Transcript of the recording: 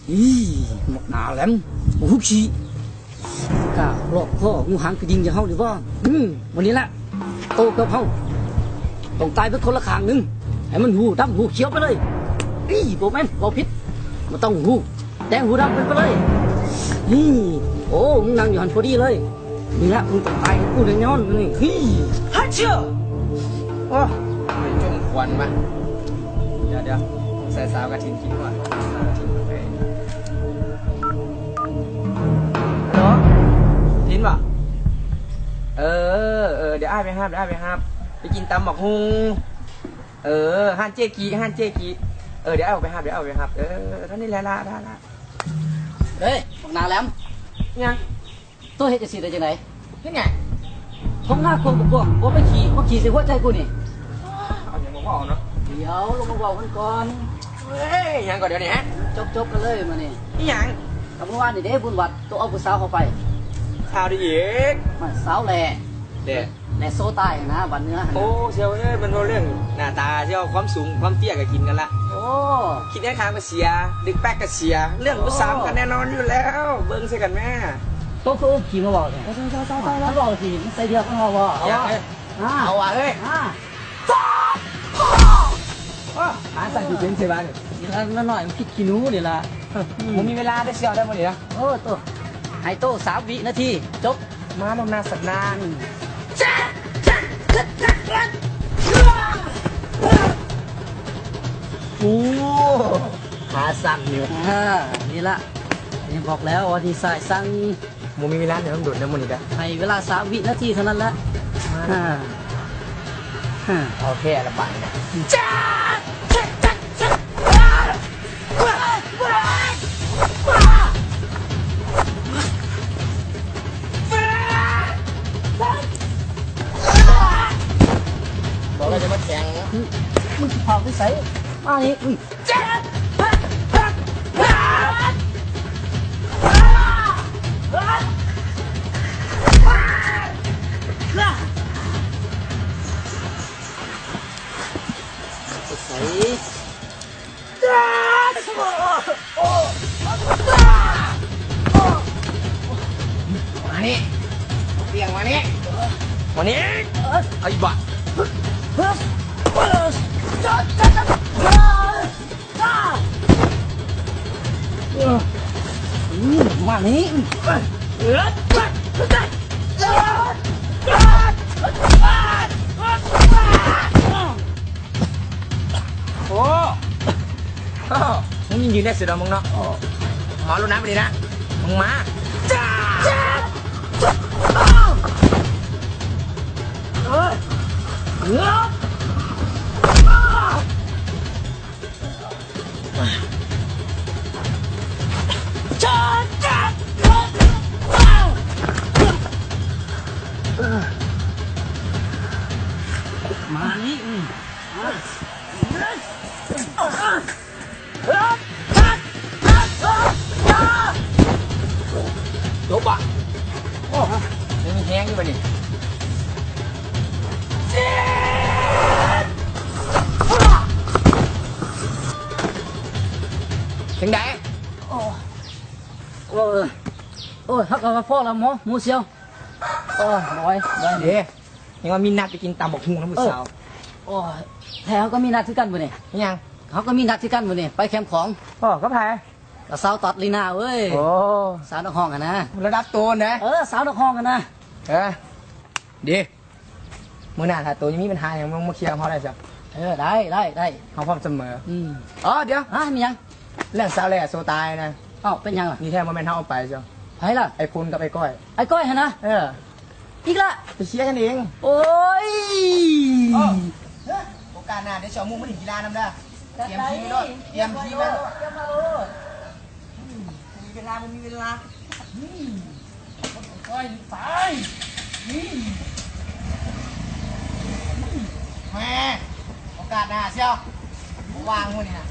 อีหมกหนาแหลมหุบชีกะหลอกพ่องูหางกระดิ่งจะเฮาหรือว่าวันนี้แหละโตกับเฮาต้องตายเป็นคนละข้างหนึ่งให้มันหูดำหูเขียวไปเลยอีโบแมนบอพิษมันต้องหูแดงหูดำเป็นไปเลยนี่โอ้มึงนั่งอยู่หันพอดีเลยนี่แหละมึงต้องตายกูแน่นอนนี่ฮัทเชื่อโอ้ไปจมควันมาเดี๋ยวใส่สาวกระถิ่นคิดว่าสาวกระถิ่นไปฮัลโหลทิ้นป่ะเดี๋ยวอ้ายไปห้ามไปกินตำหมักฮุงห้านเจ๊กีเดี๋ยวเอาไปห้ามท่านนี่แหละละเฮ้ยหมกหนาแหลมยังตัวเฮ็ดจะสิได้จังได๋ที่ไงท้องหน้าคนกวางบ่ไปขี่ใส่หัวใจกูนี่เอาอย่างบอกเนาะเดี๋ยวลงมาเว้ากันก่อนเฮ้ยยังก่อนเดี๋ยวนี้ฮะจบกันเลยมานี่นี่ยังกับเมื่อวานนี่เด้บุญวัดตัวเอาผู้สาวเข้าไปข่าวดีอีกมันสาวแหล่เด็ดแหล่โซใต้นะบัดเนื้อโอ้เชียวเนี่ยมันเรื่องหน้าตาเชียวความสูงความเตี้ยก็กินกันละโอ้คิดแน่ทางก็เสียดึกแป๊กก็เสียเรื่องผู้สาวกันแน่นอนอยู่แล้วเบิ้งใส่กันแม่ตัวคือขี่มาบอกเลยถ้าบอกขี่ใส่เดียวก็พอว่าเอาว่ะเฮ้ยหาสั่งอยู่เป็นใช่ไหมนี่ละหน่อยมันคิดขี้นู้นี่ละผมมีเวลาได้เชียวได้หมดเลยนะตัวไฮโต้3 วินาทีจบมาลงนาสักนานโอ้หาสั่งอยู่นี่ละยังบอกแล้วว่าที่สายสั่งผมมีเวลาเดี๋ยวต้องดูดน้ำมันอีกแล้วให้เวลา3 วินาทีเท่านั้นแหละโอเคละไปนะบอกว่าจะมาแข่งมึงพอไปใส่มานี่มานี่เตียงมานี่ไอ้บ้ามานี่โอ้มึงยืนได้สุดแล้วมึงเนาะหมอรดน้ำไปดีนะมึงมามานี่จบอ่ะโอ้ยังมีแห้งอยู่ป่ะนี่ถึงไหนโอ้ยฮักกับพ่อละหมูเชียวบอยเดี๋ยวยังว่ามีนัดไปกินตำบักหุ่งน้ำมือสาวแถวก็มีนัดที่กันบ่เนี่ยยังเขาก็มีนัดที่กันบ่เนี่ยไปแคมป์ของก็แพ้กับสาวตัดลีนาเว้ยสาวนกห้องกันนะระดับตัวนะสาวนกห้องกันนะดีเมื่อหน้าถ้าตัวยังมีปัญหาอย่างมึงมาเคลียร์เขาได้จ้ะได้เขาพร้อมเสมอเดี๋ยวมียังเรื่องสาวแหล่โซตายนะเป็นยังนี่แท้โมเมนต์เขาเอาไปจ้ะใครล่ะไอ้พุนกับไอ้ก้อยฮะนะอีกละไปเชียร์กันเองโอ้ยโอกาสหน้าเดี๋ยวชาวมุ่งมาถึงกีฬาน้ำได้เตรียมทีด้วยเตรียมทีไว้มีเวลาตายแม่โอกาสหน้าเชียววางพวกนี้นะ